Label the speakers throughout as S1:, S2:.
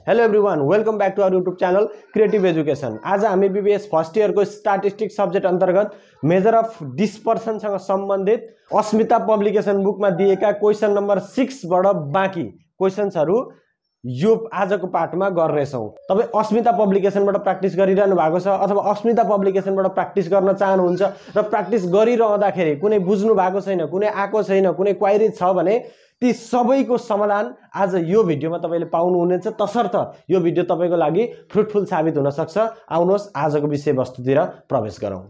S1: Hello everyone, welcome back to our YouTube channel creative education. आज हामी BBS first year को statistics subject अंतर्गत measure of dispersion सँग सम्बन्धित अस्मिता पब्लिकेसन बुक में दिएका क्वेशन नंबर 6 बाट बाँकी क्वेशन्सहरु यो आजको पाठमा गर्नेछौं। तपाई अस्मिता पब्लिकेसनबाट प्र्याक्टिस गरिरहनु भएको छ अथवा अस्मिता पब्लिकेसनबाट प्र्याक्टिस गर्न चाहनुहुन्छ र प्र्याक्टिस गरिरहँदाखेरि कुनै बुझ्नु भएको छैन, कुनै आको छैन, कुनै क्वेरी छ भने ती सबैको समाधान आज यो भिडियोमा तपाईले पाउनुहुनेछ। तसर्थ यो भिडियो तपाईको लागि फ्रुटफुल साबित हुन सक्छ। आउनुहोस् आजको विषयवस्तुतिर प्रवेश गरौँ।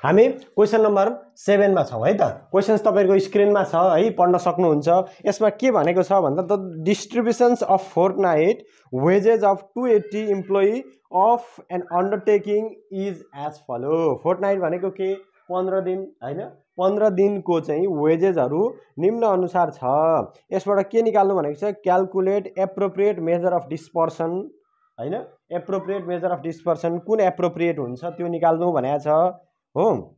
S1: हामी क्वेशन नम्बर 7 मा छौं है त। क्वेशन्स तपाईहरुको स्क्रिनमा छ है, पढ्न सक्नुहुन्छ। यसमा के भनेको छ भन्दा the distributions of fortnight wages of 280 employee of an undertaking is as follow. Fortnight भनेको के 15 दिन हैन, 15 दिनको चाहिँ वेजेसहरु निम्न अनुसार छ। यसबाट के निकाल्नु भनेको छ, calculate appropriate major of dispersion हैन। एप्रोप्रिएट मेजर अफ डिस्पर्सन कुन एप्रोप्रिएट हुन्छ त्यो निकाल्नु भनेको छ हो।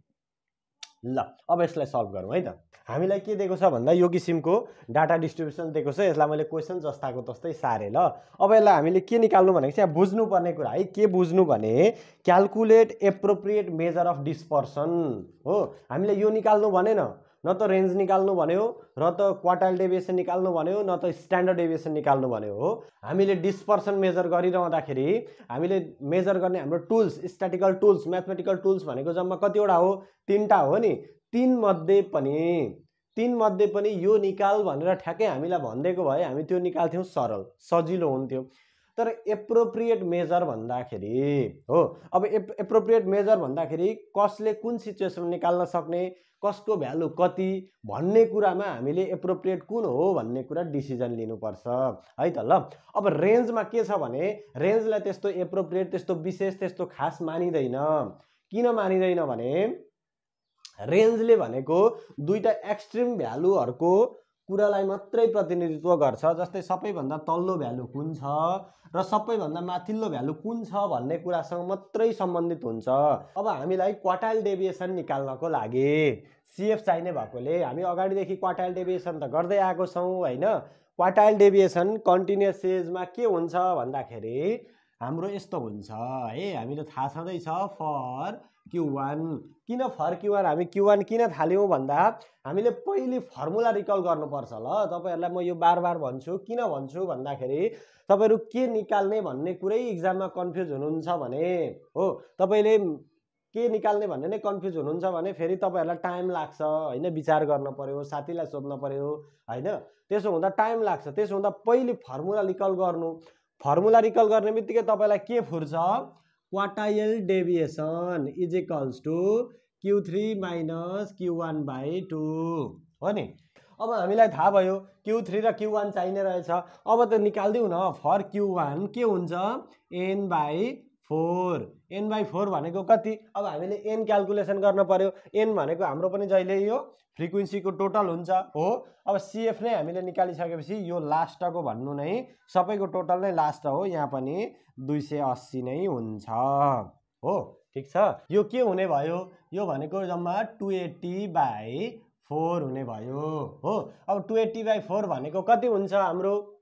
S1: ल अब यसलाई सल्भ गरौँ है त। हामीलाई के दिएको छ भन्दा यो किसिमको डाटा डिस्ट्रिब्युसन दिएको छ। यसलाई मैले क्वेशन जस्ताको तस्तै सारे ल। अब यसलाई हामीले के निकाल्नु भनेको छ, यहाँ बुझ्नु पर्ने कुरा है। के बुझ्नु भने calculate appropriate major of dispersion हो। हामीले यो निकाल्नु भनेन, न त रेन्ज निकाल्नु भन्यो, र त क्वार्टाइल डेभिएसन निकाल्नु भन्यो, न त स्ट्यान्डर्ड डेभिएसन निकाल्नु भन्यो हो। हामीले डिस्पर्सन मेजर गरिरहँदाखेरि हामीले मेजर गर्ने हाम्रो टुल्स, स्ट्याटिकल टुल्स, म्याथमेटिकल टुल्स भनेको जम्मा कतिवटा हो, 3टा हो नि। तीन मध्ये पनि यो निकाल भनेर ठ्याक्कै हामीलाई भन्देको भए हामी त्यो निकाल्थ्यौं, सरल सजिलो हुन्थ्यो। तर एप्रोप्रिएट मेजर भन्दाखेरि हो, अब एप्रोप्रिएट मेजर भन्दाखेरि कसले कुन सिचुएसनमा निकाल्न सक्ने, कसको भ्यालु कति भन्ने कुरामा हामीले एप्रोप्रिएट कुन हो भन्ने कुरा डिसिजन लिनुपर्छ है त। ल अब रेन्जमा के छ भने रेन्जलाई त्यस्तो एप्रोप्रिएट, त्यस्तो विशेष, त्यस्तो खास मानिदैन। किन मानिदैन भने रेन्जले भनेको दुईटा एक्सट्रिम भ्यालुहरुको कुरालाई मात्रै प्रतिनिधित्व गर्छ। जस्तै सबैभन्दा तल्लो भ्यालु कुन छ र सबैभन्दा माथिल्लो भ्यालु कुन छ भन्ने कुरासँग मात्रै सम्बन्धित हुन्छ। अब हामीलाई क्वार्टाइल डेभिएसन निकाल्नको लागि सीएफ चाहिने भएकोले हामी अगाडिदेखि क्वार्टाइल डेभिएसन त गर्दै आएको छौं हैन। क्वार्टाइल डेभिएसन कन्टिन्युअस सिरिजमा के हुन्छ भन्दाखेरि हाम्रो यस्तो हुन्छ है। हामीले थाहा छँदै छ फर Q1। किन फर Q1 हामी Q1 किन थाल्यौं भन्दा हामीले पहिले फर्मुला रिकल गर्नुपर्छ। ल तपाईहरुलाई म यो बार भन्छु। किन भन्छु भन्दाखेरि तपाईहरु के निकाल्ने भन्ने कुरै एक्जाममा कन्फ्युज हुनुहुन्छ भने हो, तपाईले के निकाल्ने भन्ने नै कन्फ्युज हुनुहुन्छ भने फेरि तपाईहरुलाई टाइम लाग्छ हैन, विचार गर्न पर्यो, साथीलाई सोध्न पर्यो हैन। त्यसो हुँदा टाइम लाग्छ। त्यसो हुँदा पहिले फर्मुला रिकल गर्नु। फर्मुला रिकल गर्ने बित्तिकै तपाईलाई के फुर्छ, quartile deviation is equals to Q3 minus Q1 by 2 हो नि। अब हामीलाई थाहा भयो Q3 र Q1 चाहिने रहेछ। अब त निकाल्दिउ न। फर Q1 के हुन्छ, n बाई 4। n बाई 4 भनेको कति, अब हामीले n क्याल्कुलेसन गर्न पर्यो। n भनेको हाम्रो पनि जहिले यो फ्रिक्वेन्सीको टोटल हुन्छ हो। अब सीएफ नै हामीले निकालिसकेपछि यो लास्टको भन्नु नै सबैको टोटल नै लास्ट हो। यहाँ पनि 280 नै हुन्छ हो। ठीक छ। यो के हुने भयो, यो भनेको जम्मा 280 बाई 4 हुने भयो हो। अब 280 बाई 4 भनेको कति हुन्छ हाम्रो,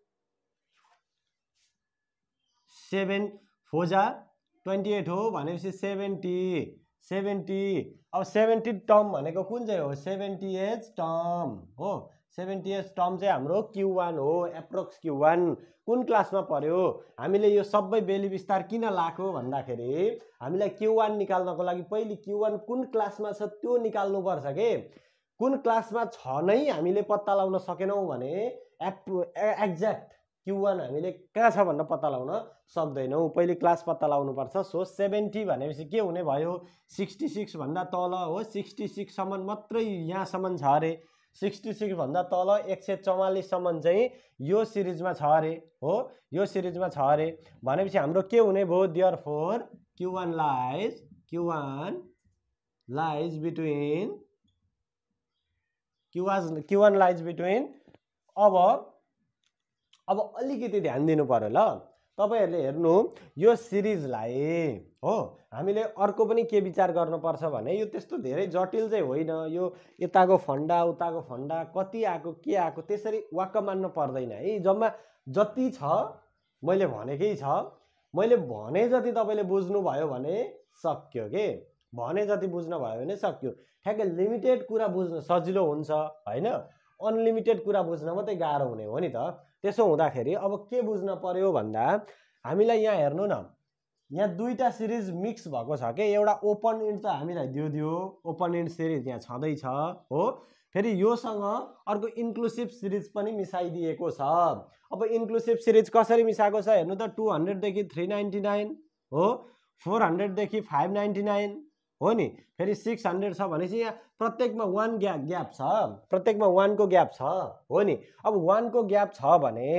S1: 7 4 जा 28 हो भनेपछि 70। अब 70 टर्म भनेको कुन चाहिँ हो, 70th टर्म हो। 70th टर्म चाहिँ हाम्रो Q1 हो, एप्रोक्स Q1। कुन क्लासमा पर्यो, हामीले यो सबै बेली विस्तार किन लाको भन्दाखेरि हामीलाई Q1 निकाल्नको लागि पहिले Q1 कुन क्लासमा छ त्यो निकाल्नु पर्छ के। कुन क्लासमा छ नै हामीले पत्ता लगाउन सकेनौं भने एक्ज्याक्ट Q1 हामीले कहाँ छ भनेर पत्ता लगाउन सक्दैनौं। पहिले क्लास पत्ता लगाउनु पर्छ। सो 70 भनेपछि के हुने भयो, 66 भन्दा तल हो। 66 सम्म मात्रै यहाँसम्म छ अरे। 66 भन्दा तल 144 सम्म चाहिँ यो सिरिजमा छ अरे हो। यो सिरिजमा छ अरे भनेपछि हाम्रो के हुने भयो, देयरफोर Q1 लाइज बिट्विन अब अलिकति ध्यान दिनु पर्यो ल। तपाईहरुले हेर्नु यो सिरिजलाई हो हामीले अर्को पनि के विचार गर्नुपर्छ भने यो त्यस्तो धेरै जटिल चाहिँ होइन यो यताको फन्डा उताको फन्डा कति आको के आको त्यसरी वाक्क मान्न पर्दैन है जम्मा जति छ मैले भनेकै छ मैले भने जति तपाईले बुझ्नु भयो भने सक्यो के भने जति बुझ्न भयो भने सक्यो ठ्याक्कै लिमिटेड कुरा बुझ्न सजिलो हुन्छ हैन अनलिमिटेड कुरा बुझ्न मात्रै गाह्रो हुने हो नि त त्यसो हुँदाखेरि अब के बुझ्न पर्यो भन्दा हामीलाई यहाँ हेर्नु न यहाँ दुईटा सिरिज मिक्स भएको छ के एउटा ओपन इन्ड त हामीलाई दियो ओपन इन्ड सिरिज यहाँ छँदै छ हो फेरि योसँग अर्को इन्क्लुसिभ सिरिज पनि मिसाइदिएको छ अब इन्क्लुसिभ सिरिज कसरी मिसाएको छ हेर्नु त 200 देखि 399 हो 400 देखि 599 हो नि फेरि 600 छ भनेपछि यहाँ प्रत्येकमा 1 ग्याप छ प्रत्येकमा 1 को ग्याप छ हो नि अब 1 को ग्याप छ भने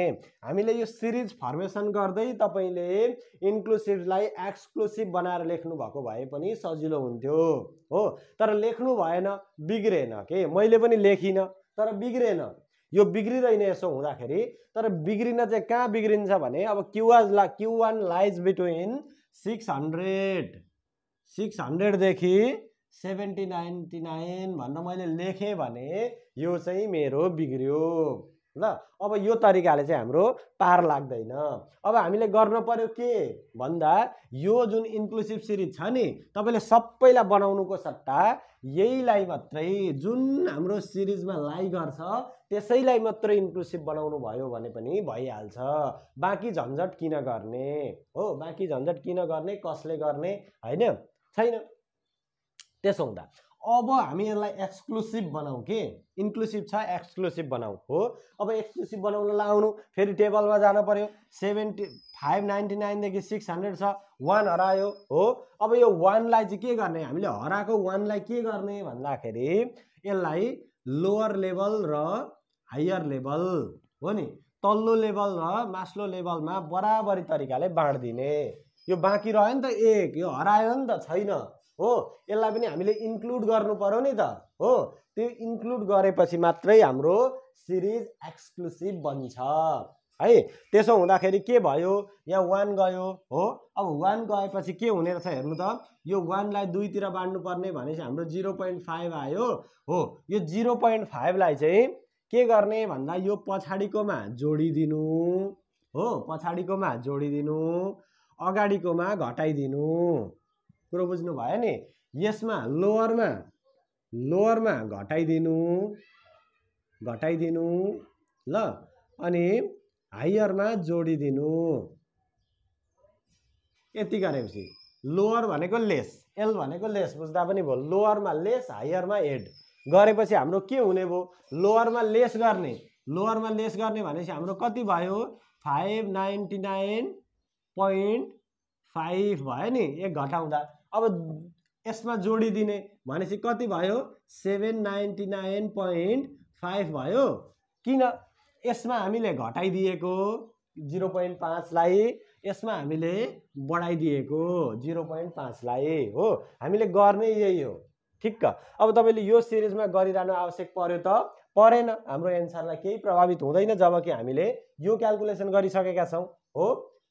S1: हामीले यो सिरिज फर्मेसन गर्दै तपाईले इन्क्लुसिभलाई एक्सक्लुसिभ बनाएर लेख्नु भएको भए पनि सजिलो हुन्थ्यो हो तर लेख्नु भएन बिग्रेन के मैले पनि लेखिन तर बिग्रेन यो बिग्रिदैन यसो हुँदाखेरि तर बिग्रिन चाहिँ कहाँ बिग्रिन्छ भने अब Q1 लाइज बिट्विन 600 देखि 799 भनेर मैले लेखेँ भने यो चाहिँ मेरो बिग्रियो ल अब यो तरिकाले चाहिँ हाम्रो पार लाग्दैन अब हामीले गर्न पर्यो के भन्दा यो जुन इन्क्लुसिभ सिरिज छ नि तपाईले सबैलाई बनाउनुको सट्टा यहीलाई मात्रै जुन हाम्रो सिरिजमा लाई गर्छ त्यसैलाई मात्रै इन्क्लुसिभ बनाउनु भयो भने पनि भइहाल्छ बाँकी झन्झट किन गर्ने हो बाँकी झन्झट किन गर्ने कसले गर्ने हैन छैन त्यसो हुँदा अब हामी यसलाई एक्सक्लुसिभ बनाऊ के इन्क्लुसिभ छ एक्सक्लुसिभ बनाऊ हो अब एक्सक्लुसिभ बनाउन लाउनु फेरि टेबलमा जान पर्यो 599 देखि 600 छ 1 हरायो हो अब यो 1 लाई चाहिँ के गर्ने हामीले हराएको 1 लाई के गर्ने भन्दाखेरि यसलाई लोअर लेभल र हायर लेभल हो नि तल्लो लेभल र मास्लो लेभलमा बराबरी तरिकाले बाँड्दिने यो बाँकी रह्यो नि त एक यो हरायो नि त छैन हो यसलाई पनि हामीले इन्क्लुड गर्नु पर्यो नि त हो त्यो इन्क्लुड गरेपछि मात्रै हाम्रो सिरिज एक्सक्लुसिभ बन्छ है त्यसो हुँदाखेरि के भयो यहाँ 1 गयो हो अब 1 गएपछि के हुने रहेछ हेर्नु त यो 1 लाई दुईतिर बाँड्नु पर्ने भनेपछि हाम्रो 0.5 आयो हो यो 0.5 लाई चाहिँ के गर्ने भन्दा यो पछाडीकोमा जोडिदिनु हो पछाडीकोमा जोडिदिनु अगाडीकोमा घटाइदिनु कुरो बुझ्नु भयो नि यसमा लोअरमा घटाइदिनु ल अनि हायरमा जोडिदिनु यति गरेपछि लोअर भनेको लेस एल भनेको लेस बुझ्दा पनि भयो लोअरमा लेस हायरमा एड गरेपछि हाम्रो के हुने भयो लोअरमा लेस गर्ने भनेपछि हाम्रो कति भयो 599.5 भयो नि एक घटाउँदा अब यसमा जोडिदिने भनेपछि कति भयो 799.5 भयो किन यसमा हामीले घटाइदिएको 0.5 लाई यसमा हामीले बढाइदिएको 0.5 लाई हो हामीले गर्ने यही हो ठिक्क अब तपाईले यो सिरिजमा गरिरहनु आवश्यक पर्यो त परेन हाम्रो एन्सरलाई केही प्रभावित हुँदैन जबकि हामीले यो क्याल्कुलेसन गरिसकेका छौं हो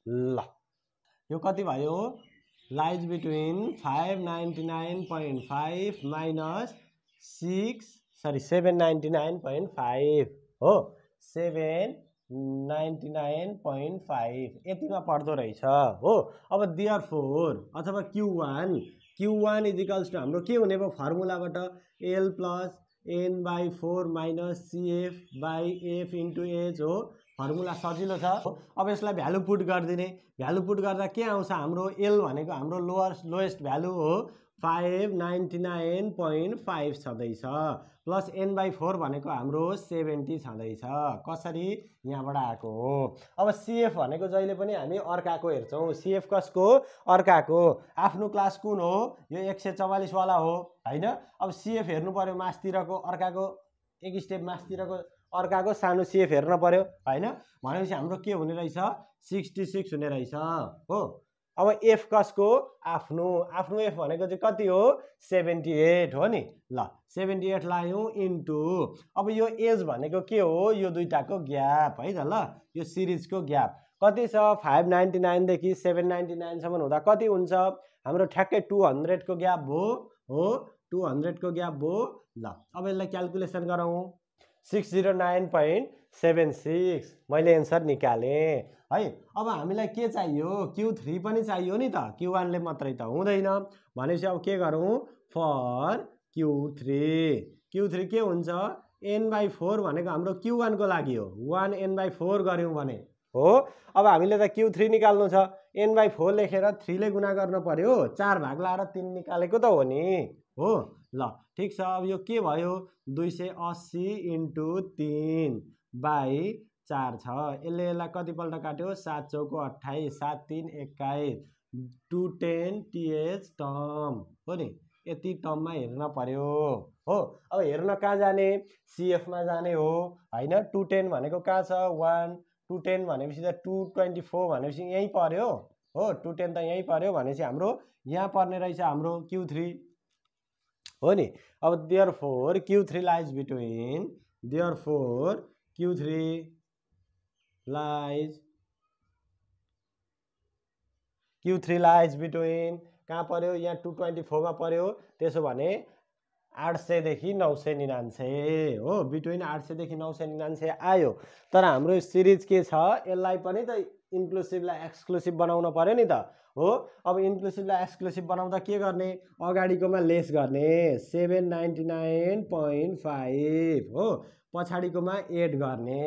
S1: ल यो कति भयो लाइज बिट्विन 599.5 माइनस 799.5 हो 799.5 यतिमा पर्दो रहेछ हो अब देयरफोर अथवा Q1 इक्वल्स टु हाम्रो के हुने भयो फर्मुलाबाट L plus n/4 minus CF by F into H हो फर्मुला सजिलो छ अब यसलाई भ्यालु पुट गर्दिने भ्यालु पुट गर्दा के आउँछ हाम्रो L भनेको हाम्रो लोएस्ट भ्यालु हो 599.5 छँदैछ प्लस n/4 भनेको हाम्रो 70 छँदैछ कसरी यहाँबाट आएको हो अब CF भनेको जहिले पनि हामी अर्काको हेर्छौं CF कसको अर्काको आफ्नो क्लास कुन हो यो 144 वाला हो हैन अब CF हेर्नु पर्यो मास्तिरको अर्काको एक स्टेप मास्तिरको अर्काको सानो CF हेर्न पर्यो हैन भनेपछि हाम्रो के हुने रहेछ 66 हुने रहेछ हो अब F कसको आफ्नो F भनेको चाहिँ कति हो 78 हो नि ल 78 लायौं इन्टु अब यो एज भनेको के हो यो दुईटाको ग्याप है त ल यो सिरिजको ग्याप कति छ 599 देखि 799 सम्म हुँदा कति हुन्छ हाम्रो ठ्याक्कै 200 को ग्याप हो 200 को ग्याप भयो ल अब यसलाई क्याल्कुलेसन गरौँ 609.76 मैले एन्सर निकाले है अब हामीलाई के चाहियो Q3 पनि चाहियो नि त Q1 ले मात्रै त हुँदैन भनेपछि अब के गरौँ फर Q3 के हुन्छ n/4 भनेको हाम्रो Q1 को लागि हो 1n/4 गर्यौं भने हो अब हामीले त Q3 निकाल्नु छ n/4 लेखेर 3 ले गुणा गर्न पर्यो 4 भाग लाएर 3 निकालेको त हो नि हो ल ठीक छ अब यो के भयो 280 * 3 / 4 छ यसले यसलाई कति पल्ट काट्यो 7 चौको 28 7 3 21 210 th टर्म हो नि यति टर्ममा हेर्न पर्यो हो अब हेर्न कहाँ जाने CF मा जाने हो हैन 210 भनेको कहाँ छ 1 210 भनेपछि त 224 भनेपछि यही पर्यो हो 210 त यही पर्यो भनेपछि हाम्रो यहाँ पर्ने रहेछ हाम्रो Q3 हो नि अब therefore Q3 lies between कहाँ पर्यो यहाँ 224 मा पर्यो त्यसो भने 800 देखि 999 हो बिट्विन 800 देखि 999 आयो तर हाम्रो सिरिज के छ यसलाई पनि त इन्क्लुसिभलाई एक्सक्लुसिभ बनाउन पर्यो नि त हो अब इन्क्लुसिभलाई एक्सक्लुसिभ बनाउँदा के गर्ने अगाडिकोमा लेस गर्ने 799.5 हो पछाडीकोमा एड गर्ने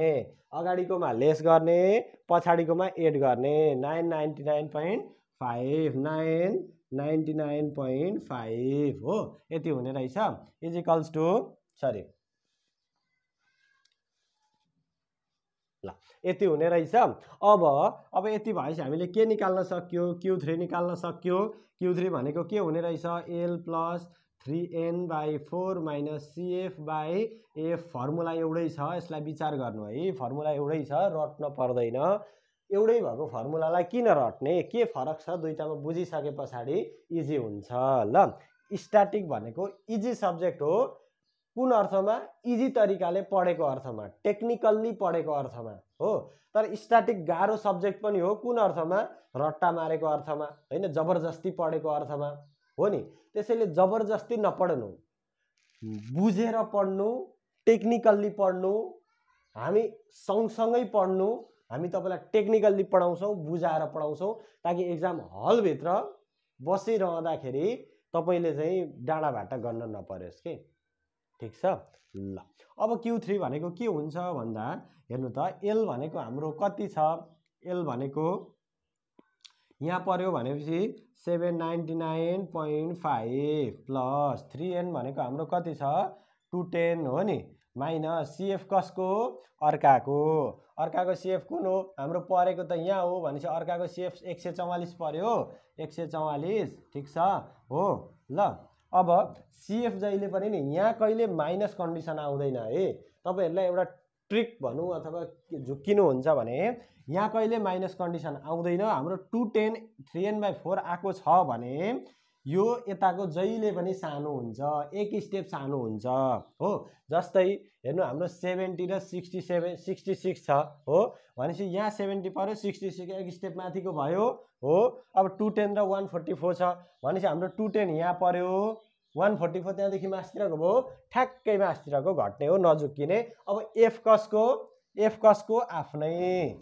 S1: अगाडिकोमा लेस गर्ने पछाडीकोमा एड गर्ने 999.5 हो यति हुने रहेछ इज इक्वल्स टु सरी ल यति हुने रहेछ अब यति भएपछि हामीले के निकाल्न सक्यो Q3 निकाल्न सक्यो Q3 भनेको के हुने रहेछ L + 3n/4 - CF/F फर्मुला एउटै छ यसलाई विचार गर्नु है फर्मुला एउटै छ रट्न पर्दैन एउटै भएको फर्मुलालाई किन रट्ने के फरक छ दुईटामा बुझिसके पछाडी इजी हुन्छ ल स्ट्याटिक भनेको इजी सब्जेक्ट हो कुन अर्थमा इजी तरिकाले पढेको अर्थमा टेक्निकल्ली पढेको अर्थमा हो तर स्ट्याटिक गाह्रो सब्जेक्ट पनि हो कुन अर्थमा रट्टा मारेको अर्थमा हैन जबरजस्ती पढेको अर्थमा हो नि त्यसैले जबरजस्ती नपढ्नु बुझेर पढ्नु टेक्निकल्ली पढ्नु हामी सँगसँगै पढ्नु हामी तपाईलाई टेक्निकल्ली पढाउँछौं बुझाएर पढाउँछौं ताकि एक्जाम हल भित्र बसिरहँदाखेरि तपाईले चाहिँ डाँडा भाटा गर्न नपरोस् के ठीक छ ल अब Q3 भनेको के हुन्छ भन्दा हेर्नु त L भनेको हाम्रो कति छ L भनेको यहाँ पर्यो भनेपछि 799.5 प्लस 3n भनेको हाम्रो कति छ 210 हो नि माइनस CF कसको अर्काको CF कुन हो हाम्रो परेको त यहाँ हो भनेपछि अर्काको CF 144 पर्यो 144 ठीक छ हो ल अब CF जहिले पनि नि यहाँ कहिले माइनस कन्डिसन आउँदैन है तपाईहरुलाई एउटा ट्रिक भनौं अथवा झुक्किनु हुन्छ भने यहाँ कहिले माइनस कन्डिसन आउँदैन हाम्रो 210 3n/4 आको छ भने यो यताको जहिले पनि सानो हुन्छ एक स्टेप सानो हुन्छ हो जस्तै हेर्नु हाम्रो 70 र 66 छ हो भनेपछि यहाँ 70 पर्यो 66 एक स्टेप माथिको भयो हो अब 210 र 144 छ भनेपछि हाम्रो 210 यहाँ पर्यो 144 त्यहाँदेखि मास्तिरको भयो ठ्याक्कै मास्तिरको घट्ने हो नझुक्किने अब F कसको आफ्नै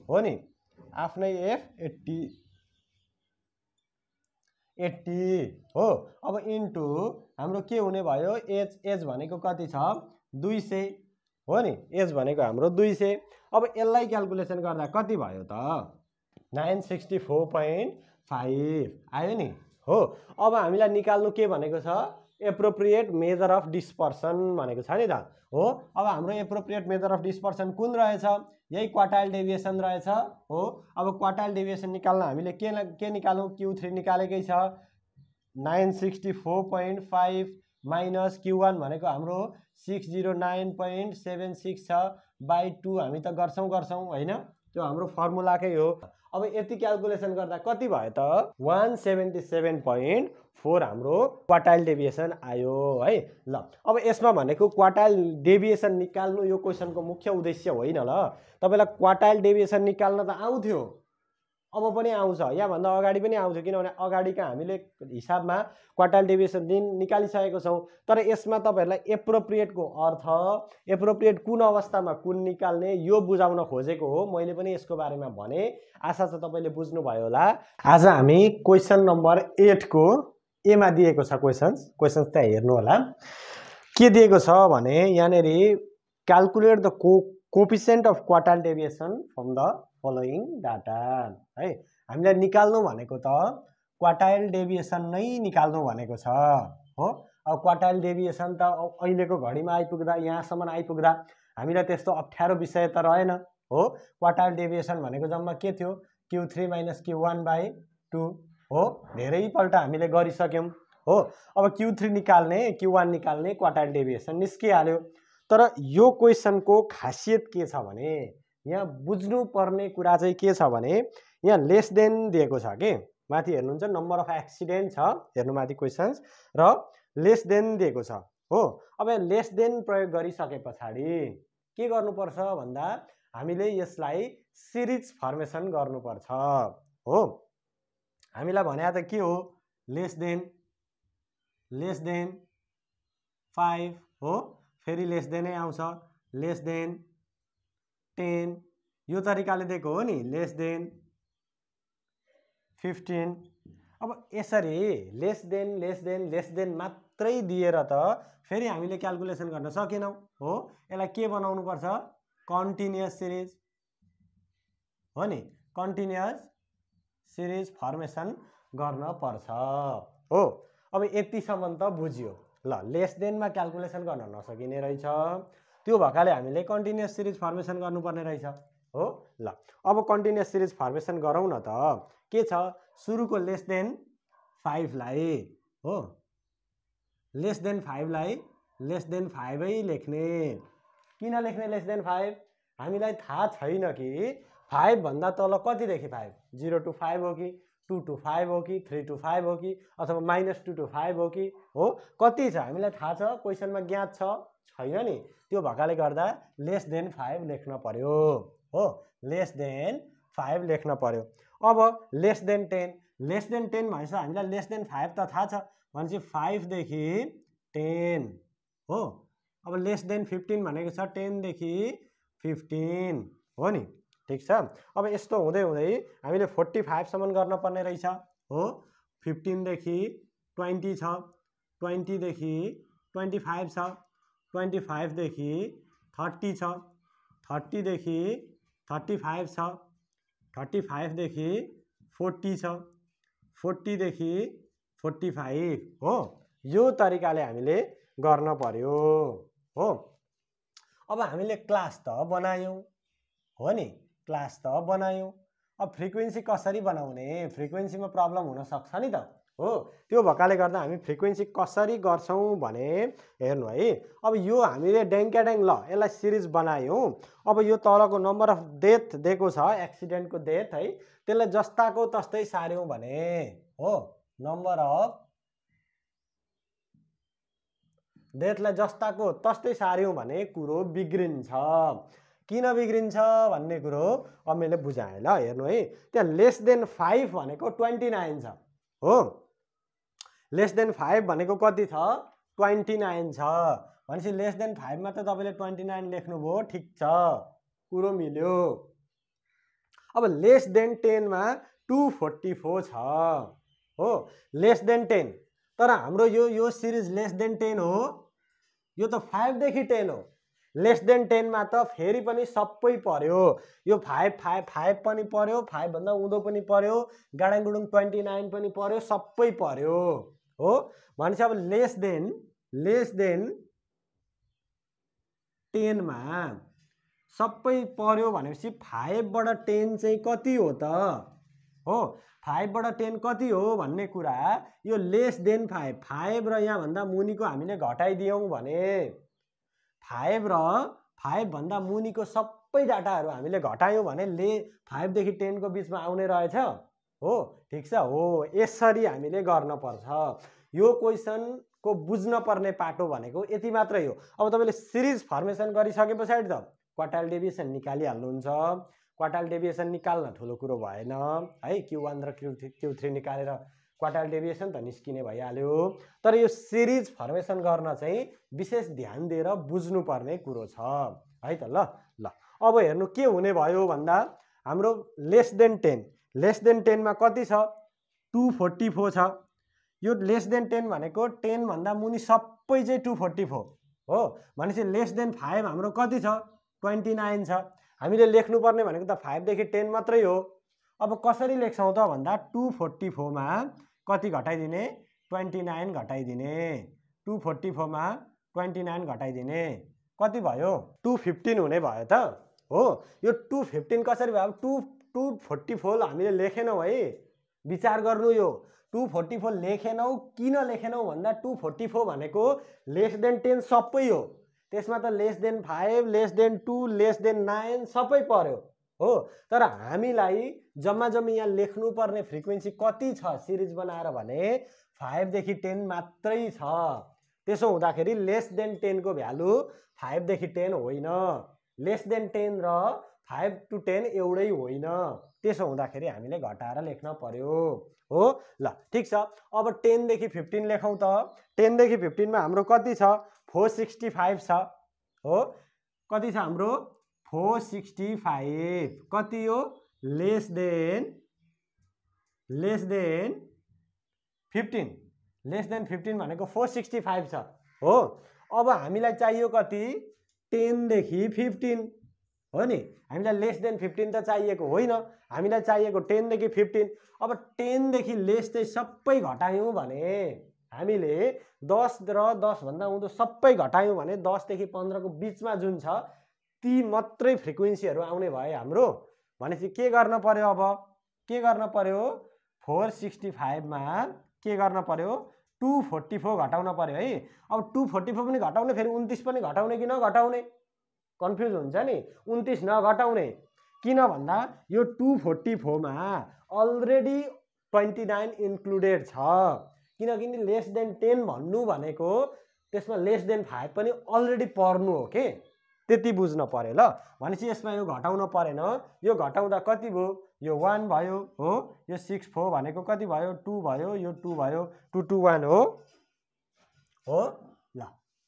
S1: हो नि आफ्नै F 80 हो अब इन्टु हाम्रो के हुने भयो एज भनेको कति छ 200 हो नि एज भनेको हाम्रो 200 अब यसलाई क्याल्कुलेसन गर्दा कति भयो त 964.5 आयो नि हो अब हामीलाई निकाल्नु के भनेको छ एप्रोप्रिएट मेजर अफ डिस्पर्सन भनेको छ नि त हो अब हाम्रो एप्रोप्रिएट मेजर अफ डिस्पर्सन कुन रहेछ यही क्वार्टाइल डेभिएसन रहेछ हो अब क्वार्टाइल डेभिएसन निकाल्न हामीले के निकाल्नु Q3 निकालेकै छ 964.5 माइनस Q1 भनेको हाम्रो 609.76 छ बाइ 2 हामी त गर्छौं हैन त्यो हाम्रो फर्मुलाकै हो अब यति क्याल्कुलेसन गर्दा कति भयो त 177.4 हाम्रो क्वार्टाइल डेभिएसन आयो है ल अब यसमा भनेको क्वार्टाइल डेभिएसन निकाल्नु यो क्वेशनको मुख्य उद्देश्य होइन ल तपाईलाई क्वार्टाइल डेभिएसन निकाल्न त आउँथ्यो अब पनि आउँछ, यहाँभन्दा अगाडि पनि आउँछ, किनभने अगाडिका हामीले हिसाबमा क्वार्टाइल डेभिएसन दिन निकालिसकेको छौँ। तर यसमा तपाईँहरूलाई एप्रोप्रिएटको अर्थ, एप्रोप्रिएट कुन अवस्थामा कुन निकाल्ने यो बुझाउन खोजेको हो। मैले पनि यसको बारेमा भने, आशा छ तपाईँले बुझ्नुभयो होला। आज हामी क्वेसन नम्बर 8 को एमा दिएको छ क्वेसन्स त्यहाँ हेर्नु होला। के दिएको छ भने यहाँनिर calculate the coefficient of quartile deviation from the following data है। हामीलाई निकाल्नु भनेको त क्वार्टाइल डेभिएसन नै निकाल्नु भनेको छ हो। अब क्वार्टाइल डेभिएसन त अहिलेको घडीमा आइपुग्दा, यहाँसम्म आइपुग्दा हामीलाई त्यस्तो अप्ठ्यारो विषय त रहेन हो। क्वार्टाइल डेभिएसन भनेको जम्मा के थियो, Q3 - Q1/2 हो। धेरैपल्ट हामीले गरिसक्यौँ हो। अब Q3 निकाल्ने, Q1 निकाल्ने, क्वार्टाइल डेभिएसन निस्किहाल्यो। तर यो क्वेसनको खासियत के छ भने, यहाँ बुझ्नुपर्ने कुरा चाहिँ के छ भने, यहाँ लेस देन दिएको छ कि माथि हेर्नुहुन्छ, नम्बर अफ एक्सिडेन्ट छ, हेर्नु माथि क्वेसन्स, र लेस देन दिएको छ हो। अब लेस देन प्रयोग गरिसके पछाडि के गर्नुपर्छ भन्दा हामीले यसलाई सिरिज फर्मेसन गर्नुपर्छ हो। हामीलाई भने त के हो, लेस देन 5 हो, फेरि लेस देनै आउँछ, लेस देन 10, यो तरिकाले दिएको हो नि, लेस देन 15। अब यसरी लेस देन मात्रै दिएर त फेरि हामीले क्याल्कुलेसन गर्न सकेनौँ हो। यसलाई के बनाउनु पर्छ, कन्टिन्युअस सिरिज हो नि, कन्टिन्युअस सिरिज फर्मेसन गर्न पर्छ हो। अब यतिसम्म त बुझ्यो ल। लेस देनमा क्याल्कुलेसन गर्न नसकिने रहेछ, त्यो भएकाले हामीले कन्टिन्युअस सिरिज फर्मेसन गर्नुपर्ने रहेछ हो। ल अब कन्टिन्युअस सिरिज फर्मेसन गरौँ न त। के छ, सुरुको लेस देन 5 लाई हो, लेस देन 5 लाई लेस देन 5 नै लेख्ने। किन लेख्ने लेस देन 5? हामीलाई थाहा छैन कि 5 भन्दा तल कतिदेखि 5, 0 to 5 हो कि 2 to 5 हो कि 3 to 5 हो कि अथवा -2 to 5 हो कि हो, कति छ हामीलाई थाहा छ, क्वेसनमा ज्ञात छैन नि। त्यो भएकाले गर्दा लेस देन 5 लेख्न पर्यो हो, लेस देन 5 लेख्न पर्यो। अब लेस देन 10 भनेपछि हामीलाई लेस देन 5 त थाहा छ भनेपछि 5 देखि 10 हो। अब लेस देन 15 भनेको छ 10 देखि 15 हो नि, ठिक छ। अब यस्तो हुँदै हुँदै हामीले 45 सम्म गर्न पर्ने रहेछ हो। 15 देखि 20 छ, 20 देखि 25 छ, 25 देखि 30 छ, 30 देखि 35 छ, 35 देखि 40 छ, 40 देखि 45 हो। यो तरिकाले हामीले गर्न पर्यो हो। अब हामीले क्लास त बनायौँ हो नि, क्लास त बनायौँ। अब फ्रिक्वेन्सी कसरी बनाउने, फ्रिक्वेन्सीमा प्रब्लम हुन सक्छ नि त हो। त्यो भएकाले गर्दा हामी फ्रिक्वेन्सी कसरी गर्छौँ भने हेर्नु है। अब यो हामीले ड्याङ्क्याड्याङ ल यसलाई सिरिज बनायौँ। अब यो तलको नम्बर अफ डेथ दिएको छ, एक्सिडेन्टको डेथ है, त्यसलाई जस्ताको तस्तै सार्यौँ भने हो, नम्बर अफ डेथलाई जस्ताको तस्तै सार्यौँ भने कुरो बिग्रिन्छ। किन बिग्रिन्छ भन्ने कुरो अब मैले बुझाएँ ल। हेर्नु है, त्यहाँ लेस देन 5 भनेको 29 छ हो। लेस देन 5 भनेको कति छ, 29 छ भनेपछि लेस देन 5 मा त तपाईँले 29 लेख्नुभयो, ठिक छ, कुरो मिल्यो। अब लेस देन 10 मा 244 छ हो, लेस देन 10। तर हाम्रो यो सिरिज लेस देन 10 हो, यो त 5 देखि 10 हो। लेस देन 10 मा त फेरि पनि सबै पर्यो, यो 5 पनि पर्यो, 5 भन्दा उँधो पनि पर्यो, गाडाङगुडुङ 29 पनि पर्यो, सबै पर्यो हो। भनेपछि अब लेस देन 10 मा सबै पर्यो भनेपछि 5 बाट 10 चाहिँ कति हो त हो। 5 बाट 10 कति हो भन्ने कुरा यो लेस देन 5 र यहाँ भन्दा मुनिको हामीले घटाइदियौँ भने 5 र 5 भन्दा मुनिको सबै डाटाहरू हामीले घटायौँ भने 5 देखि 10 को बिचमा आउने रहेछ हो, ठिक छ हो। यसरी हामीले गर्न पर्छ। यो क्वेसनको बुझ्न पर्ने पाटो भनेको यति मात्रै हो। अब तपाईँले सिरिज फर्मेसन गरिसके पछाडि त क्वार्टाइल डेभिएसन निकालिहाल्नुहुन्छ, क्वार्टाइल डेभिएसन निकाल्न ठुलो कुरो भएन है। Q1 र Q3 निकालेर क्वार्टाइल डेभिएसन त निस्किने भइहाल्यो। तर यो सिरिज फर्मेसन गर्न चाहिँ विशेष ध्यान दिएर बुझ्नुपर्ने कुरो छ है त। ल अब हेर्नु के हुने भयो भन्दा हाम्रो लेस देन 10 मा कति छ 244 छ। यो लेस देन 10 भनेको 10 भन्दा मुनि सबै चाहिँ 244 हो। भनेपछि लेस देन 5 हाम्रो कति छ 29 छ। हामीले लेख्नुपर्ने भनेको त 5 देखि 10 मात्रै हो। अब कसरी लेख्छौँ त भन्दा 244 मा कति घटाइदिने 29 घटाइदिने। 244 मा 29 घटाइदिने कति भयो 215 हुने भयो त हो। यो 215 कसरी भयो 244 हामीले लेखेनौँ है। विचार गर्नु यो 244 लेखेनौँ किन लेखेनौँ भन्दा 244 भनेको लेस देन 10 सबै हो। त्यसमा त less than 5 less than 2 less than 9 सबै पर्यो हो। तर हामीलाई जम्मा यहाँ लेख्नुपर्ने फ्रिक्वेन्सी कति छ सिरिज बनाएर भने 5 देखि 10 मात्रै छ। त्यसो हुँदाखेरि लेस देन 10 को भ्यालु 5 देखि 10 होइन। लेस देन 10 र 5 to 10 एउटै होइन। त्यसो हुँदाखेरि हामीले घटाएर लेख्न पर्यो हो। ल ठीक छ। अब 10 देखि 15 लेखौँ त 10 देखि 15 मा हाम्रो कति छ 465 छ हो। कति छ हाम्रो 465 कति हो लेस देन 15 लेस देन 15 भनेको 465 छ हो। अब हामीलाई चाहियो कति 10 देखि 15 हो नि। हामीलाई लेस देन 15 त चाहिएको होइन। हामीलाई चाहिएको 10 देखि 15। अब 10 देखि लेस चाहिँ सबै घटायौँ भने हामीले 10 र 10 भन्दा उँधो सबै घटायौँ भने 10 देखि 15 को बिचमा जुन छ ती मात्रै फ्रिक्वेन्सीहरू आउने भयो हाम्रो। भनेपछि के गर्न पर्यो अब के गर्न पर्यो 465 मा के गर्न पर्यो 244 घटाउन पर्यो है। अब 244 पनि घटाउने फेरि 29 पनि घटाउने कि नघटाउने कन्फ्युज हुन्छ नि। 29 नघटाउने किन भन्दा यो 244 मा अलरेडी 29 इन्क्लुडेड छ। किनकि लेस देन 10 भन्नु भनेको त्यसमा लेस देन 5 पनि अलरेडी पर्नु हो के। त्यति बुझ्न पर्यो ल। भनेपछि यसमा यो घटाउन परेन। यो घटाउँदा कति भयो यो 1 भयो हो। यो 64 भनेको कति भयो 2 भयो यो 2 भयो 221 हो ल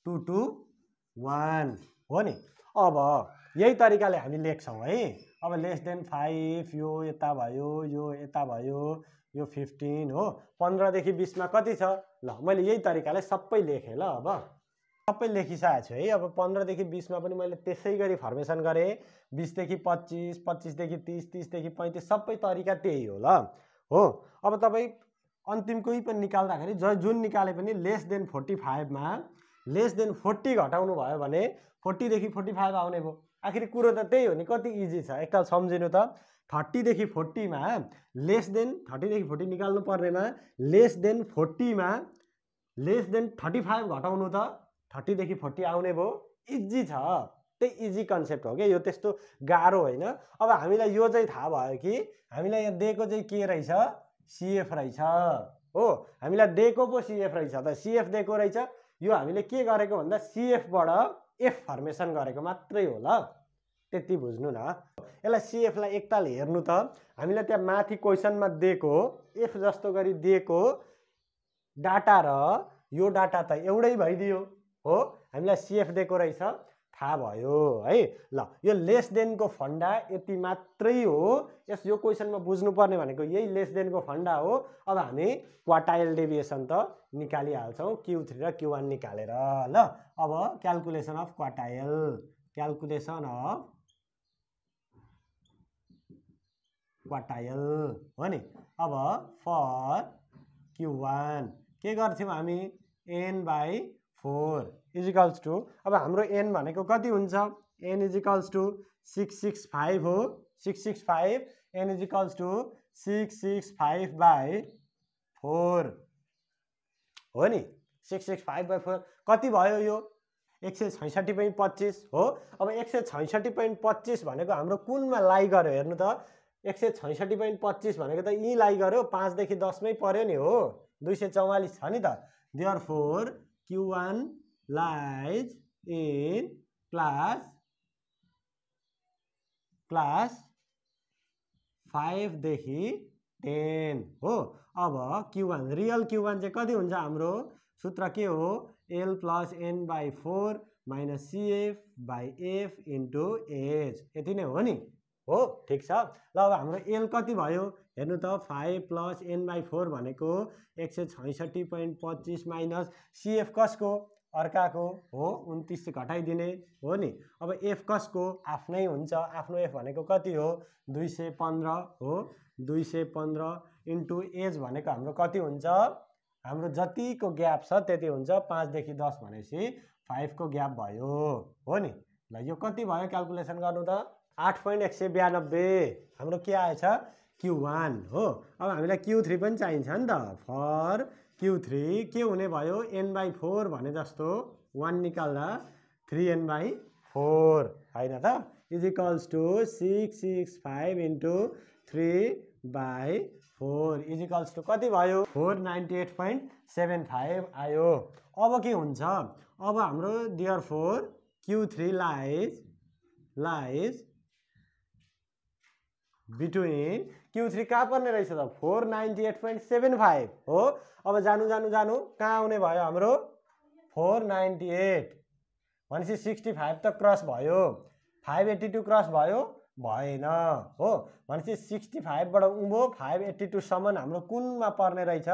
S1: 221 हो नि। अब यही तरिकाले हामी लेख्छौँ है। अब लेस देन 5 यो यता भयो यो यता भयो यो 15 हो। 15 देखि 20 मा कति छ ल मैले यही तरिकाले सबै लेखेँ ल। अब सबै लेखिसकेको छु है। अब 15 देखि 20 मा पनि मैले त्यसै गरी फर्मेसन गरेँ। 20 देखि 25 25 देखि 30 30 देखि 35 सबै तरिका त्यही हो ल हो। अब तपाईँ अन्तिम कोही पनि निकाल्दाखेरि जुन निकाले पनि लेस देन 45 मा लेस देन 40 घटाउनु भयो भने 40 देखि 45 आउने भयो। आखिर कुरो त त्यही हो नि। कति इजी छ एकताल सम्झिनु त। 30 देखि 40 मा लेस देन 30 देखि 40 निकाल्नु पर्नेमा लेस देन 40 मा लेस देन 35 घटाउनु त 30 देखि 40 आउने भयो। इजी छ। त्यही इजी कन्सेप्ट हो कि यो त्यस्तो गाह्रो होइन। अब हामीलाई यो चाहिँ थाहा भयो कि हामीलाई यहाँ दिएको चाहिँ के रहेछ CF रहेछ हो। हामीलाई दिएको पो CF रहेछ त। CF दिएको रहेछ। यो हामीले के गरेको भन्दा CF बाट F फर्मेसन गरेको मात्रै हो ल। त्यति बुझ्नु न। यसलाई CF लाई एकताल हेर्नु त। हामीलाई त्यहाँ माथि क्वेसनमा दिएको F जस्तो गरी दिएको डाटा र यो डाटा त एउटै भइदियो हो। हामीलाई CF दिएको रहेछ थाहा भयो है। ल यो लेस देन को फन्डा यति मात्रै हो। यो क्वेसनमा बुझ्नुपर्ने भनेको यही लेस देन को फन्डा हो। अब हामी क्वार्टाइल डेभिएसन त निकालिहाल्छौँ Q3 र Q1 निकालेर ल। अब calculation of quartile calculation of quartile हो नि। अब फर Q1 के गर्थ्यौँ हामी n/4 इजिकल्स टु अब हाम्रो n भनेको कति हुन्छ n इजिकल्स टु 665 हो। 665 n इजिकल्स टु 665/4 हो नि। 665/4 कति भयो यो 166.25 हो। अब 166.25 भनेको हाम्रो कुनमा लाई गर्यो हेर्नु त। 166.25 भनेको त यहीँ लाई गर्यो 5 देखि 10 मै पर्यो नि हो। 244 छ नि त। Therefore Q1 lies in class 5 देखि 10 हो। अब Q1 रियल Q1 चाहिँ कति हुन्छ हाम्रो सूत्र के हो L + n/4 - CF/F * H यति नै हो नि हो ठीक छ ल। अब हाम्रो L कति भयो हेर्नु त 5 + n/4 भनेको 166.25 माइनस CF कसको अर्काको हो 29 से घटाइदिने हो नि। अब F कसको आफ्नै हुन्छ आफ्नो F भनेको कति हो 215 हो 215 इन्टु एज भनेको हाम्रो कति हुन्छ हाम्रो जतिको ग्याप छ त्यति हुन्छ 5 देखि 10 भनेपछि 5 को ग्याप भयो हो नि। ल यो कति भयो क्याल्कुलेसन गर्नु त 8.192 हाम्रो के आएछ Q1 हो। अब हामीलाई Q3 पनि चाहिन्छ नि त फर Q3 के हुने भयो n/4 भने जस्तो 1 निकाल्दा 3n/4 हैन त is equals to 665 into 3/4 is equals to कति भयो 498.75 आयो। अब के हुन्छ अब हाम्रो therefore Q3 lies between Q3 कहाँ पर्ने रहेछ त 498.75 हो। अब जानु कहाँ आउने भयो हाम्रो 498 भनेपछि 65 त क्रस भयो 582 क्रस भयो भएन हो भनेपछि 65 बाट उँभो 582 सम्म हाम्रो कुनमा पर्ने रहेछ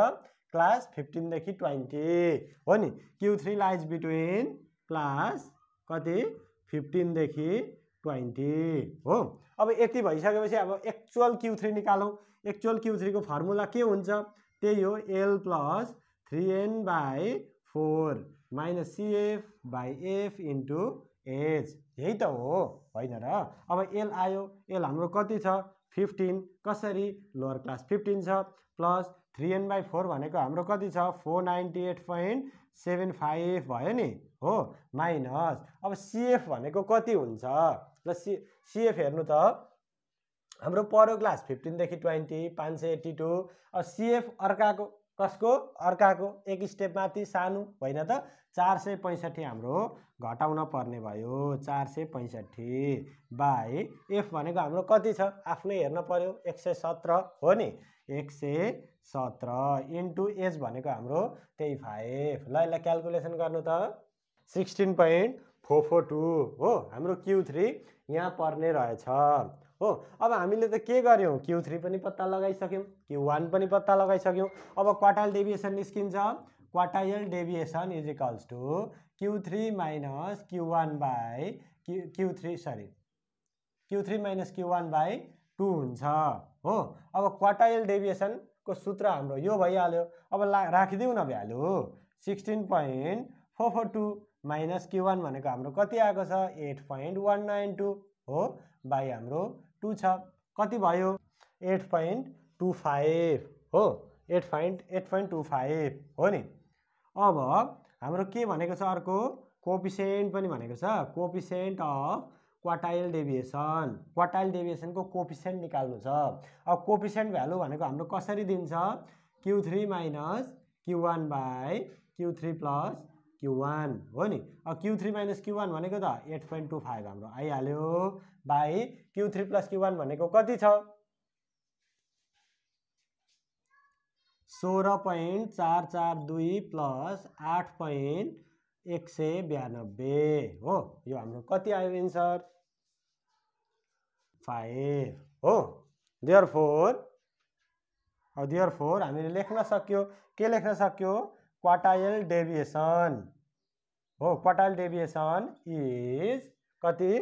S1: क्लास 15 देखि 20 हो नि। Q3 लाइज बिट्विन क्लास कति 15 देखि 20 हो। अब यति भइसकेपछि अब एक्चुअल Q3 निकालौं। एक्चुअल Q3 को फर्मुला के हुन्छ त्यही हो L + 3n/4 - CF/F * H यही त हो होइन र। अब L आयो L हाम्रो कति छ 15 कसरी लोअर क्लास 15 छ प्लस 3n/4 भनेको हाम्रो कति छ 498.75 भयो नि हो माइनस अब CF भनेको कति हुन्छ ल CF हेर्नु त हाम्रो पर्यो क्लास 15 देखि 20 582 अब CF अर्काको कसको अर्काको एक स्टेप माथि सानो होइन त 465 हाम्रो घटाउन पर्ने भयो 465 बाइ F भनेको हाम्रो कति छ आफ्नै हेर्न पर्यो 117 हो नि 117 इन्टु एज भनेको हाम्रो त्यही 5 ल यसलाई क्याल्कुलेसन गर्नु त 16.442 हो हाम्रो Q3 यहाँ पर्ने रहेछ हो। अब हामीले त के गर्यौं Q3 पनि पत्ता लगाइसक्यौं Q1 पनि पत्ता लगाइसक्यौं। अब क्वार्टाइल डेभिएसन निस्किन्छ quartile deviation is equals to Q3 - Q1 by Q3 - Q1 by 2 हुन्छ हो। अब क्वार्टाइल डेभिएसन को सूत्र हाम्रो यो भइहाल्यो। अब राखिदिउ न भ्यालु 16.442 माइनस Q1 भनेको हाम्रो कति आएको छ 8.192 हो बाइ हाम्रो 2 छ कति भयो 8.25 हो 8.25 हो नि। अब हाम्रो के भनेको छ अर्को कोएफिसिएन्ट पनि भनेको छ कोएफिसिएन्ट अफ क्वार्टाइल डेभिएसन को कोएफिसिएन्ट निकाल्नु छ। अब कोएफिसिएन्ट भ्यालु भनेको हाम्रो कसरी दिन्छ Q3 - Q1 by Q3 + Q1 हो नि। अब Q3 - Q1 भनेको त 8.25 हाम्रो आइहाल्यो बाइ Q3 + Q1 भनेको कति छ 16.442 प्लस 8.192 हो यो हाम्रो कति आयो एन्सर 5 हो। देयरफोर हामीले लेख्न सक्यो के लेख्न सक्यो क्वार्टाइल डेभिएसन हो क्वार्टाइल डेभिएसन इज कति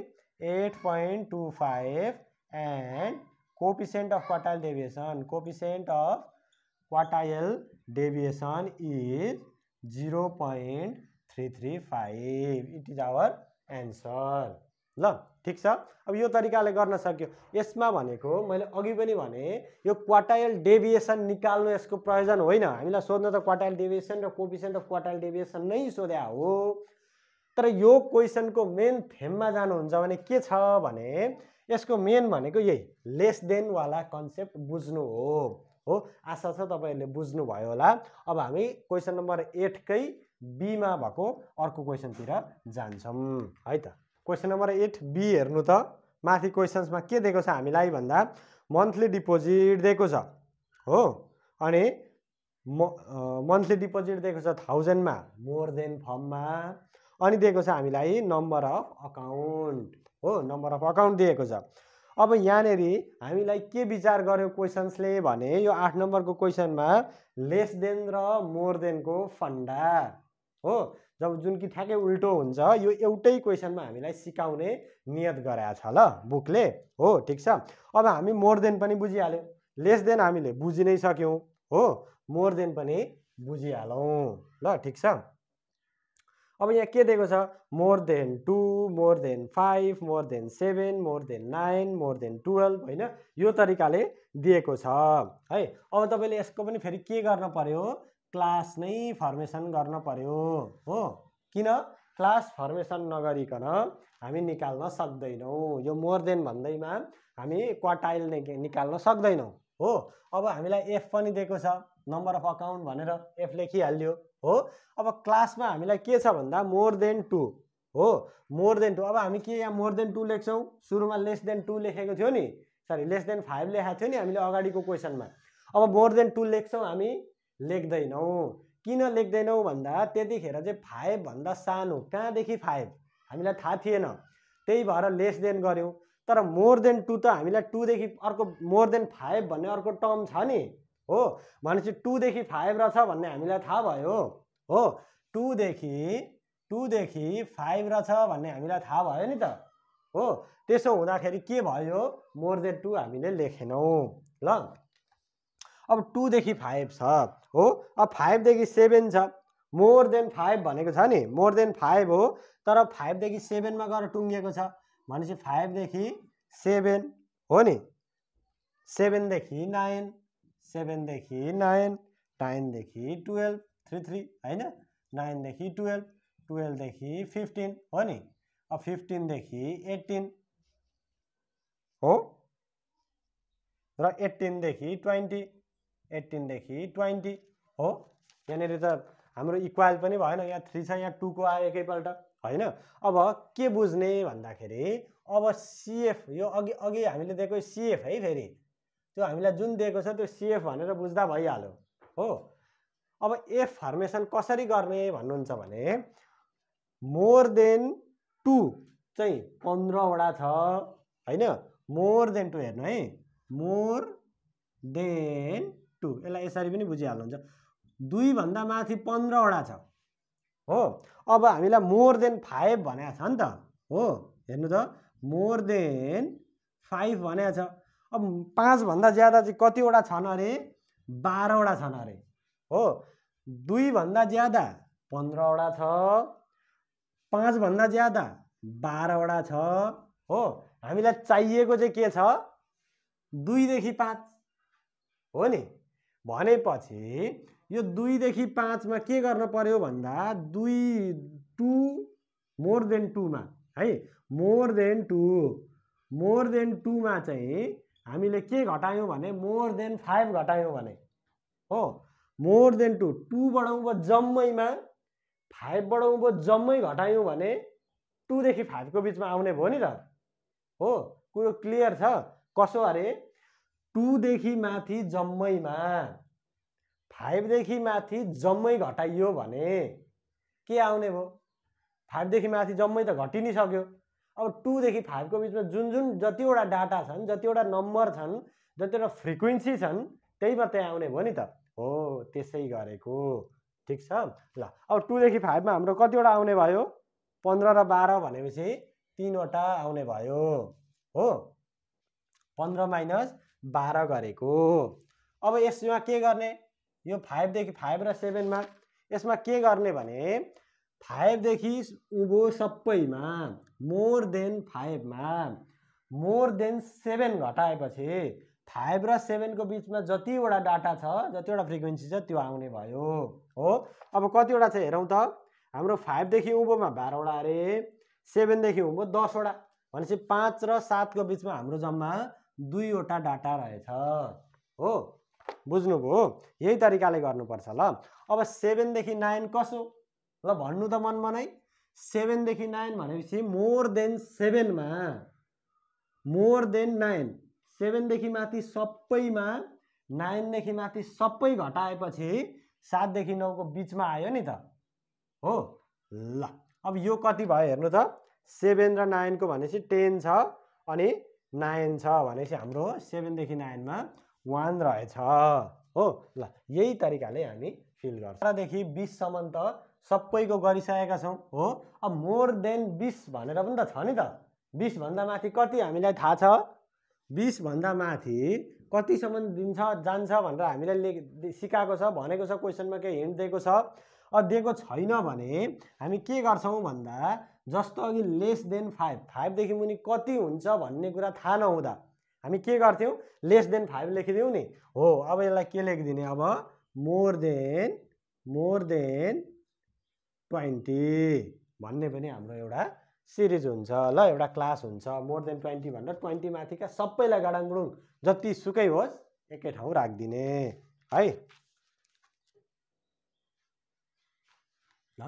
S1: 8.25 and coefficient of quartile deviation is 0.335 it is our answer ल ठीक छ। अब यो तरिकाले गर्न सक्यो। यसमा भनेको मैले अघि पनि भने यो क्वार्टाइल डेभिएसन निकाल्नु यसको प्रयोजन होइन हामीलाई सोध्न त क्वार्टाइल डेभिएसन र कोएफिसिएन्ट अफ क्वार्टाइल डेभिएसन नै सोध्या हो। तर यो क्वेशनको मेन थेममा जानुहुन्छ भने के छ भने यसको मेन भनेको यही लेस देन वाला कन्सेप्ट बुझ्नु हो आशा छ तपाईहरुले बुझ्नु भयो होला। अब हामी क्वेशन नम्बर 8 कै बी मा भएको अर्को क्वेशन तिर जान्छौं है त। क्वेशन नम्बर 8 बी हेर्नु त माथि क्वेशन्समा के दिएको छ हामीलाई भन्दा मन्थली डिपोजिट दिएको छ हो, अनि मन्थली डिपोजिट दिएको छ 1000 मा मोर देन फर्ममा, अनि दिएको छ हामीलाई नम्बर अफ अकाउन्ट हो, नम्बर अफ अकाउन्ट दिएको छ। अब यहाँनेरि हामीलाई के विचार गर्यो क्वेसन्सले भने यो 8 नम्बरको क्वेसनमा लेस देन र मोर देनको फन्डा हो, जब जुन कि ठ्याक्कै उल्टो हुन्छ, यो एउटै क्वेसनमा हामीलाई सिकाउने नियत गराएको छ ल बुकले हो। ठिक छ, अब हामी मोर देन पनि बुझिहाल्यौँ, लेस देन हामीले बुझि नै सक्यौँ हो, मोर देन पनि बुझिहालौँ ल। ठिक छ, अब यहाँ के दिएको छ more than 2, more than 5, more than 7, more than 9, more than 12 होइन, यो तरिकाले दिएको छ है। अब तपाईँले यसको पनि फेरि के गर्न पर्यो, क्लास नै फर्मेसन गर्न पर्यो हो, किन क्लास फर्मेसन नगरिकन हामी निकाल्न सक्दैनौँ, यो मोर देन भन्दैमा हामी क्वार्टाइल निकाल्न सक्दैनौँ हो। अब हामीलाई एफ पनि दिएको छ नम्बर अफ अकाउन्ट भनेर, एफ लेखिहाल्यो हो। अब क्लासमा हामीलाई के छ भन्दा मोर देन 2 हो, मोर देन 2। अब हामी के यहाँ मोर देन 2 लेख्छौँ, सुरुमा लेस देन 2 लेखेको थियो नि, सरी लेस देन 5 लेखेको थियो नि हामीले अगाडिको क्वेसनमा। अब मोर देन 2 लेख्छौँ हामी, लेख्दैनौँ। किन लेख्दैनौँ भन्दा त्यतिखेर चाहिँ 5 भन्दा सानो, कहाँदेखि 5 हामीलाई थाहा थिएन, त्यही भएर लेस देन गऱ्यौँ। तर मोर देन 2 त हामीलाई 2 देखि अर्को मोर देन 5 भन्ने अर्को टर्म छ नि हो, भनेपछि 2 देखि 5 रहेछ भन्ने हामीलाई थाहा भयो हो, 2 देखि 5 रहेछ भन्ने हामीलाई थाहा भयो नि त हो। त्यसो हुँदाखेरि के भयो, मोर देन 2 हामीले लेखेनौँ ल। अब 2 देखि 5 छ हो, अब 5 देखि 7 छ, मोर देन 5 भनेको छ नि, मोर देन 5 हो, तर 5 देखि 7 मा गएर टुङ्गिएको छ भनेपछि 5 देखि 7 हो नि, 7 देखि 9, 7 देखि 9, 9 देखि 12, 3 3 होइन, 9 देखि 12, 12 देखि 15 हो नि, अब 15 देखि 18 हो, र 18 देखि 20, 18 देखि 20 हो। यहाँनिर त हाम्रो इक्वल पनि भएन, यहाँ 3 छ, यहाँ 2 को आयो एकैपल्ट होइन। अब के बुझ्ने भन्दाखेरि अब सिएफ, यो अघि हामीले दिएको सिएफ है, फेरि त्यो हामीलाई जुन दिएको छ त्यो सिएफ भनेर बुझ्दा भइहाल्यो हो। अब एफ फर्मेसन कसरी गर्ने भन्नुहुन्छ भने मोर देन 2 चाहिँ 15 वटा छ होइन, मोर देन 2 हेर्नु है, मोर देन 2 यसलाई यसरी पनि बुझिहाल्नुहुन्छ, 2 भन्दा माथि 15 वटा छ हो। अब हामीलाई मोर देन 5 भनेको छ नि त हो, हेर्नु त मोर देन 5 भनेको छ। अब 5 भन्दा ज्यादा चाहिँ कतिवटा छन् अरे, 12 वटा छन् अरे हो। 2 भन्दा ज्यादा 15 वटा छ, 5 भन्दा ज्यादा 12 वटा छ हो। हामीलाई चाहिएको चाहिँ के छ, 2 देखि 5 हो नि, भनेपछि यो 2 देखि 5 मा के गर्न पर्यो भन्दा 2 मोर देन 2 मा है, मोर देन 2 मा चाहिँ हामीले के घटायौँ भने मोर देन 5 घटायौँ भने हो, मोर देन 2 बढाउँ जम्मैमा 5 बढाउँ जम्मै घटायौँ भने 2 देखि 5 को बिचमा आउने भयो नि त हो। कुरो क्लियर छ, कसो अरे 2 देखि माथि जम्मैमा 5 देखि माथि जम्मै घटाइयो भने के आउने भयो, 5 देखि माथि जम्मै त घटि नै सक्यो। अब 2 देखि 5 को बिचमा जुन जुन जतिवटा डाटा छन्, जतिवटा नम्बर छन्, जतिवटा फ्रिक्वेन्सी छन्, त्यही मात्रै आउने भयो नि त हो, त्यसै गरेको। ठिक छ ल। अब 2 देखि 5 मा हाम्रो कतिवटा आउने भयो, 15 र 12 भनेपछि 3 वटा आउने भयो हो, 15 माइनस 12 गरेको। अब यसमा के गर्ने, यो 5 देखि 5 र 7 मा यसमा के गर्ने भने 5 देखि उँभो सबैमा मोर देन 5 मा मोर देन 7 घटाएपछि 5 र 7 को बिचमा जतिवटा डाटा छ, जतिवटा फ्रिक्वेन्सी छ त्यो आउने भयो हो। अब कतिवटा छ हेरौँ त, हाम्रो 5 देखि उँभोमा 12 वटा अरे, 7 देखि उँभो 10 वटा भनेपछि 5 र 7 को बिचमा हाम्रो जम्मा 2 वटा डाटा रहेछ हो। बुझ्नुभयो, यही तरिकाले गर्नुपर्छ ल। अब 7 देखि 9 कसो ल भन्नु त मन मनै, 7 देखि 9 भनेपछि मोर देन 7 मा मोर देन 9, 7 देखि माथि सबैमा 9 देखि माथि सबै घटाएपछि 7 देखि 9 को बीचमा आयो नि त हो। ल अब यो कति भयो हेर्नु त 7 र 9 को भनेपछि 10 छ अनि 9 छ भनेपछि हाम्रो 7 देखि 9 मा 1 रहेछ हो। ल यही तरिकाले हामी फिल गर्छौं। 18 देखि 20 सम्म त सबैको गरिसकेका छौं हो। अब मोर देन 20 भनेर पनि त छ नि त। 20 भन्दा माथि कति हामीलाई थाहा छ। 20 भन्दा माथि कतिसम्म दिन्छ जान्छ भनेर हामीलाई सिकाएको छ, भनेको छ, क्वेसनमा के हिन्ट दिएको छ। अब दिएको छैन भने हामी के गर्छौं भन्दा जस्तो अघि लेस देन 5 देखि मुनि कति हुन्छ भन्ने कुरा थाहा नहुँदा हामी के गर्थ्यौं, लेस देन 5 लेखिदियौ नि हो। अब यसलाई के लेखिदिने, अब मोर देन 20 भन्ने पनि हाम्रो एउटा सिरिज हुन्छ ल, एउटा क्लास हुन्छ। मोर देन 20 भनेर 20 माथिका सबैलाई गाडाङगुडुङ जति सुकै होस् एकै ठाउँ राखिदिने है। ल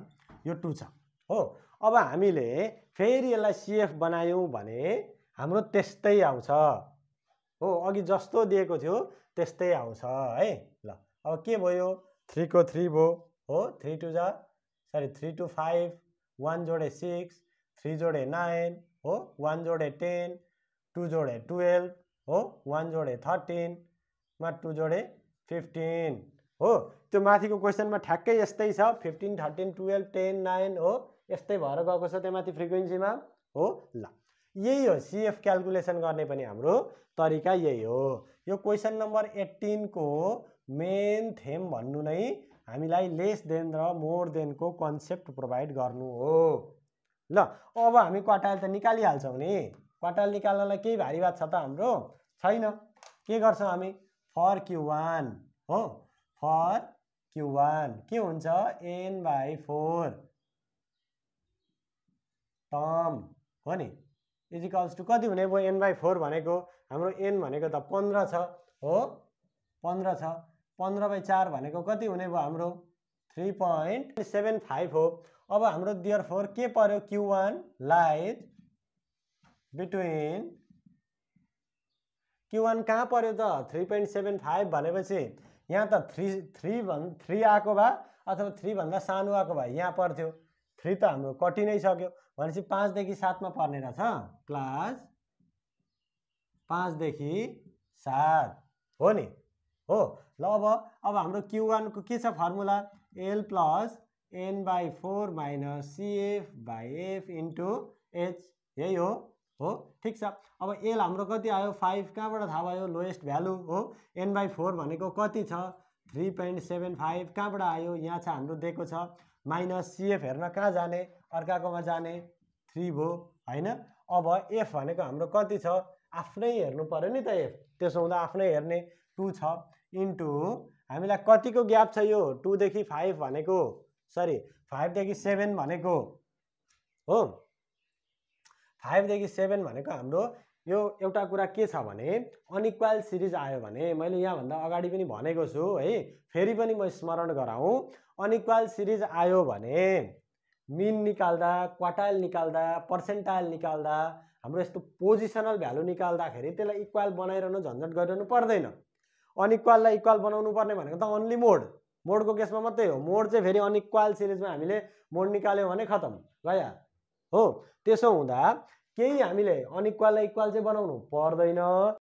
S1: यो 2 छ हो। अब हामीले फेरि यसलाई सीएफ बनायौं भने हाम्रो त्यस्तै आउँछ हो। अघि जस्तो दिएको थियो त्यस्तै आउँछ है। ल अब के भयो, 3 को 3 भयो हो। 3 to 5, 1 जोडे 6, 3 जोडे 9 हो, 1 जोडे 10, 2 जोडे 12 हो, 1 जोडे 13 मा 2 जोडे 15 हो। त्यो माथिको क्वेसनमा ठ्याक्कै यस्तै छ, 15, 13, 12, 10, 9 हो, यस्तै भएर गएको छ त्यमाथि फ्रिक्वेन्सीमा हो। ल यही हो सीएफ क्याल्कुलेसन गर्ने पनि हाम्रो तरिका यही हो। यो क्वेसन नम्बर 18 को मेन थेम भन्नु नै हामीलाई लेस देन र मोर देन को कन्सेप्ट प्रोभाइड गर्नु हो। ल अब हामी क्वार्टाइल त निकालिहाल्छौं नि। क्वार्टाइल निकाल्नलाई केही भारी बात छ त हाम्रो, छैन। के गर्छौं हामी, फर Q1 हो। फर Q1 के हुन्छ, n/4 टर्म हो नि इजिकल्स टु कति हुने भयो, n/4 भनेको हाम्रो n भनेको त 15 छ हो। 15 छ, 15/4 भनेको कति हुने भयो हाम्रो 3.75 हो। अब हाम्रो देयरफोर के पर्यो, Q1 लाइज बिट्विन, Q1 कहाँ पर्यो त 3.75 भनेपछि यहाँ त 3 आएको भए अथवा 3 भन्दा सानो आएको भए यहाँ पर्थ्यो। 3 त हाम्रो कटि नै सक्यो भनेपछि 5 देखि 7 मा पर्ने रहेछ, क्लास 5 देखि 7 हो नि हो। ल अब हाम्रो Q1 को के छ formula, L plus n/4 minus CF/F into H, यही हो हो। ठीक छ। अब L हाम्रो कति आयो 5, कहाँबाट थाहा भयो, लोएस्ट भ्यालु हो। n/4 भनेको कति छ 3.75, कहाँबाट आयो, यहाँ छ हाम्रो दिएको छ। माइनस CF हेर्न कहाँ जाने, अर्काकोमा जाने, 3 भयो हैन। अब F भनेको हाम्रो कति छ, आफ्नै हेर्नु पर्यो नि त F, त्यसो हुँदा आफ्नै हेर्ने, 2 छ इन्टु हामीलाई कतिको ग्याप छ यो 2 देखि 5 भनेको, सरी 5 देखि 7 भनेको हो। 5 देखि 7 भनेको हाम्रो यो एउटा कुरा के छ भने अनइक्वल सिरिज आयो भने, मैले यहाँ भन्दा अगाडि पनि भनेको छु है, फेरि पनि म स्मरण गराउँ, अनइक्वल सिरिज आयो भने मिन निकाल्दा, क्वार्टाइल निकाल्दा, पर्सेन्टाइल निकाल्दा, हाम्रो यस्तो पोजिसनल भ्यालु निकाल्दाखेरि त्यसलाई इक्वल बनाइरहनु झन्झट गरिरहनु पर्दैन। अनइक्वललाई इक्वल बनाउनु पर्ने भनेको त ओन्ली मोडको केसमा मात्रै हो। मोड चाहिँ फेरि अनइक्वल सिरिजमा हामीले मोड निकाल्यो भने खतम गया हो। त्यसो हुँदा केही हामीले अनइक्वललाई इक्वल चाहिँ बनाउनु पर्दैन।